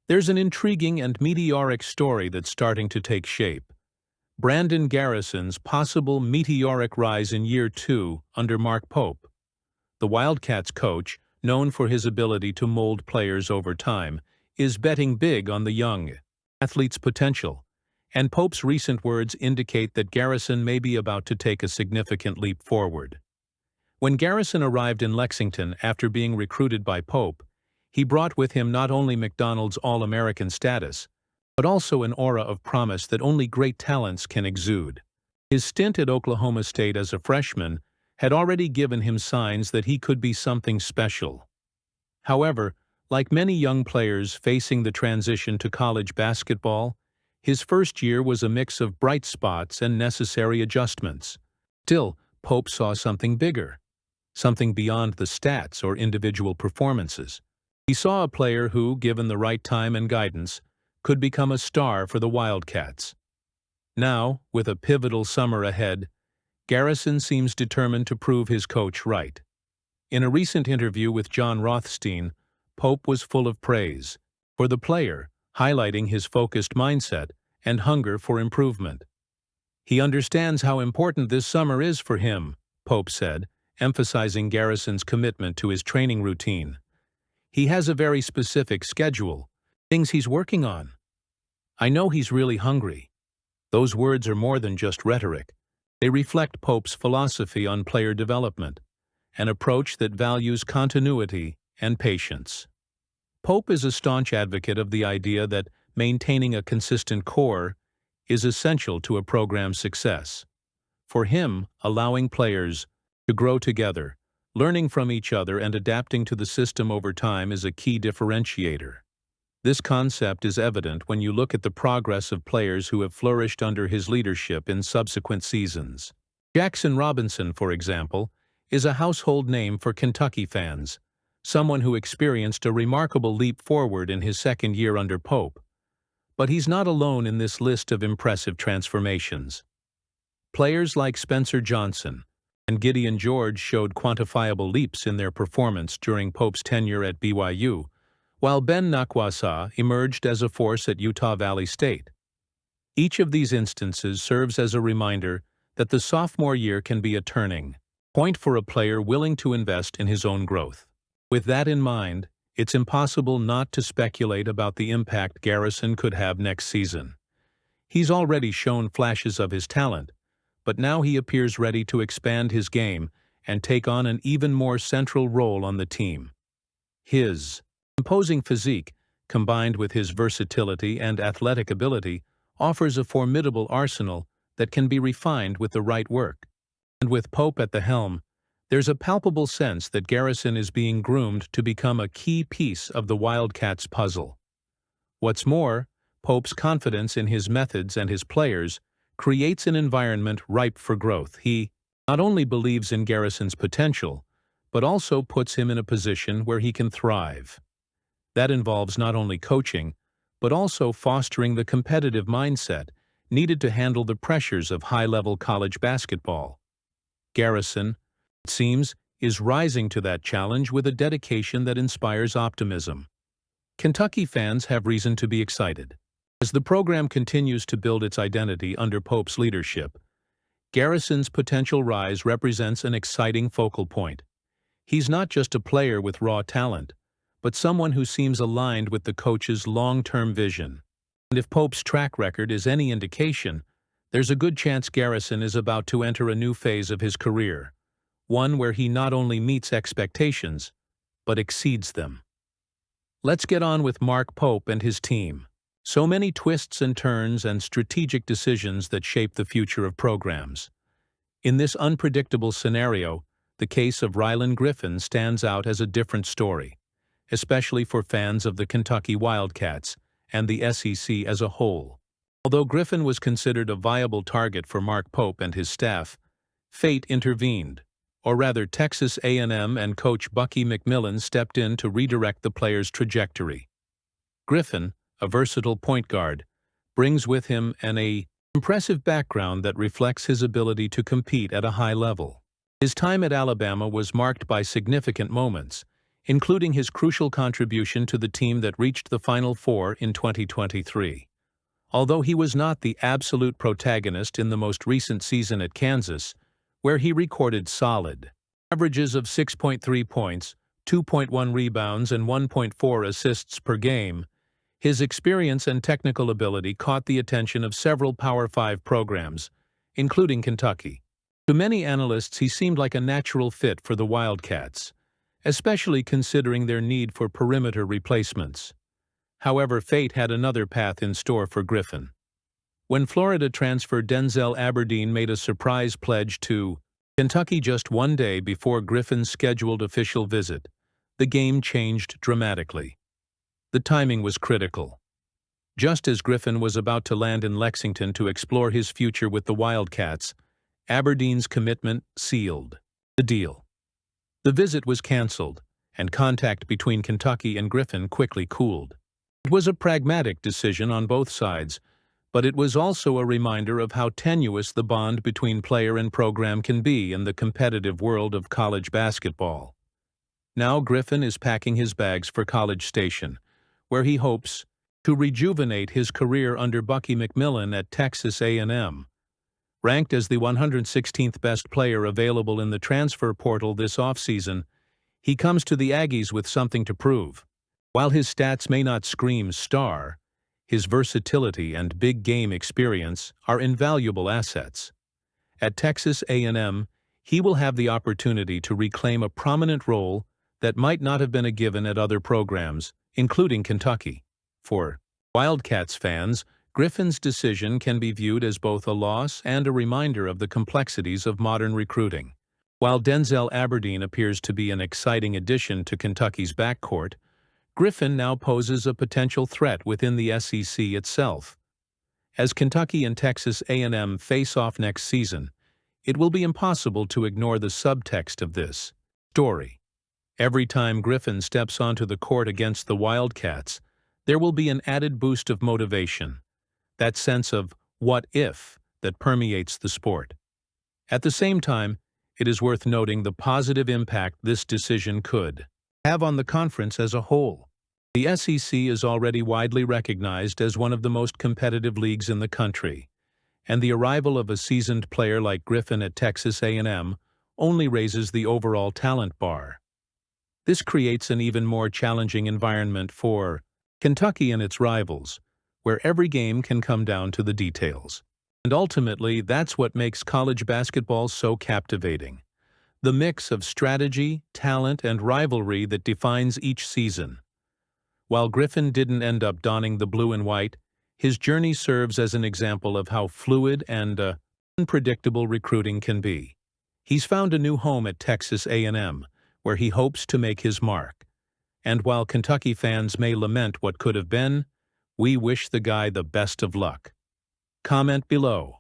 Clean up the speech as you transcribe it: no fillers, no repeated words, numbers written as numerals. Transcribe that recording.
There's an intriguing and meteoric story that's starting to take shape. Brandon Garrison's possible meteoric rise in year 2 under Mark Pope. The Wildcats coach, known for his ability to mold players over time, is betting big on the young athlete's potential, and Pope's recent words indicate that Garrison may be about to take a significant leap forward. When Garrison arrived in Lexington after being recruited by Pope, he brought with him not only McDonald's All-American status, but also an aura of promise that only great talents can exude. His stint at Oklahoma State as a freshman had already given him signs that he could be something special. However, like many young players facing the transition to college basketball, his first year was a mix of bright spots and necessary adjustments. Still, Pope saw something bigger, something beyond the stats or individual performances. He saw a player who, given the right time and guidance, could become a star for the Wildcats. Now, with a pivotal summer ahead, Garrison seems determined to prove his coach right. In a recent interview with John Rothstein, Pope was full of praise for the player, highlighting his focused mindset and hunger for improvement. He understands how important this summer is for him, Pope said, emphasizing Garrison's commitment to his training routine. He has a very specific schedule, things he's working on. I know he's really hungry. Those words are more than just rhetoric. They reflect Pope's philosophy on player development, an approach that values continuity and patience. Pope is a staunch advocate of the idea that maintaining a consistent core is essential to a program's success. For him, allowing players to grow together, learning from each other and adapting to the system over time is a key differentiator. This concept is evident when you look at the progress of players who have flourished under his leadership in subsequent seasons. Jackson Robinson, for example, is a household name for Kentucky fans, someone who experienced a remarkable leap forward in his second year under Pope. But he's not alone in this list of impressive transformations. Players like Spencer Johnson and Gideon George showed quantifiable leaps in their performance during Pope's tenure at BYU, while Ben Nakwasa emerged as a force at Utah Valley State. Each of these instances serves as a reminder that the sophomore year can be a turning point for a player willing to invest in his own growth. With that in mind, it's impossible not to speculate about the impact Garrison could have next season. He's already shown flashes of his talent, but now he appears ready to expand his game and take on an even more central role on the team. His imposing physique, combined with his versatility and athletic ability, offers a formidable arsenal that can be refined with the right work. And with Pope at the helm, there's a palpable sense that Garrison is being groomed to become a key piece of the Wildcats' puzzle. What's more, Pope's confidence in his methods and his players creates an environment ripe for growth. He not only believes in Garrison's potential, but also puts him in a position where he can thrive. That involves not only coaching, but also fostering the competitive mindset needed to handle the pressures of high-level college basketball. Garrison, it seems, is rising to that challenge with a dedication that inspires optimism. Kentucky fans have reason to be excited. As the program continues to build its identity under Pope's leadership, Garrison's potential rise represents an exciting focal point. He's not just a player with raw talent, but someone who seems aligned with the coach's long-term vision. And if Pope's track record is any indication, there's a good chance Garrison is about to enter a new phase of his career, one where he not only meets expectations, but exceeds them. Let's get on with Mark Pope and his team. So many twists and turns and strategic decisions that shape the future of programs. In this unpredictable scenario, the case of Ryland Griffin stands out as a different story, especially for fans of the Kentucky Wildcats and the SEC as a whole. Although Griffin was considered a viable target for Mark Pope and his staff, fate intervened, or rather Texas A&M and coach Bucky McMillan stepped in to redirect the player's trajectory. Griffin, a versatile point guard, brings with him an impressive background that reflects his ability to compete at a high level. His time at Alabama was marked by significant moments, including his crucial contribution to the team that reached the Final Four in 2023. Although he was not the absolute protagonist in the most recent season at Kansas, where he recorded solid averages of 6.3 points, 2.1 rebounds, and 1.4 assists per game, his experience and technical ability caught the attention of several Power 5 programs, including Kentucky. To many analysts, he seemed like a natural fit for the Wildcats, especially considering their need for perimeter replacements. However, fate had another path in store for Griffin. When Florida transfer Denzel Aberdeen made a surprise pledge to Kentucky just one day before Griffin's scheduled official visit, the game changed dramatically. The timing was critical. Just as Griffin was about to land in Lexington to explore his future with the Wildcats, Aberdeen's commitment sealed the deal. The visit was canceled, and contact between Kentucky and Griffin quickly cooled. It was a pragmatic decision on both sides, but it was also a reminder of how tenuous the bond between player and program can be in the competitive world of college basketball. Now Griffin is packing his bags for College Station, where he hopes to rejuvenate his career under Bucky McMillan at Texas A&M. Ranked as the 116th best player available in the transfer portal this offseason, he comes to the Aggies with something to prove. While his stats may not scream star, his versatility and big game experience are invaluable assets. At Texas A&M, he will have the opportunity to reclaim a prominent role that might not have been a given at other programs, including Kentucky. For Wildcats fans, Griffin's decision can be viewed as both a loss and a reminder of the complexities of modern recruiting. While Denzel Aberdeen appears to be an exciting addition to Kentucky's backcourt, Griffin now poses a potential threat within the SEC itself. As Kentucky and Texas A&M face off next season, it will be impossible to ignore the subtext of this story. Every time Griffin steps onto the court against the Wildcats, there will be an added boost of motivation, that sense of what if that permeates the sport. At the same time, it is worth noting the positive impact this decision could have on the conference as a whole. The SEC is already widely recognized as one of the most competitive leagues in the country, and the arrival of a seasoned player like Griffin at Texas A&M only raises the overall talent bar. This creates an even more challenging environment for Kentucky and its rivals, where every game can come down to the details. And ultimately, that's what makes college basketball so captivating. The mix of strategy, talent, and rivalry that defines each season. While Griffin didn't end up donning the blue and white, his journey serves as an example of how fluid and unpredictable recruiting can be. He's found a new home at Texas A&M, where he hopes to make his mark. And while Kentucky fans may lament what could have been, we wish the guy the best of luck. Comment below.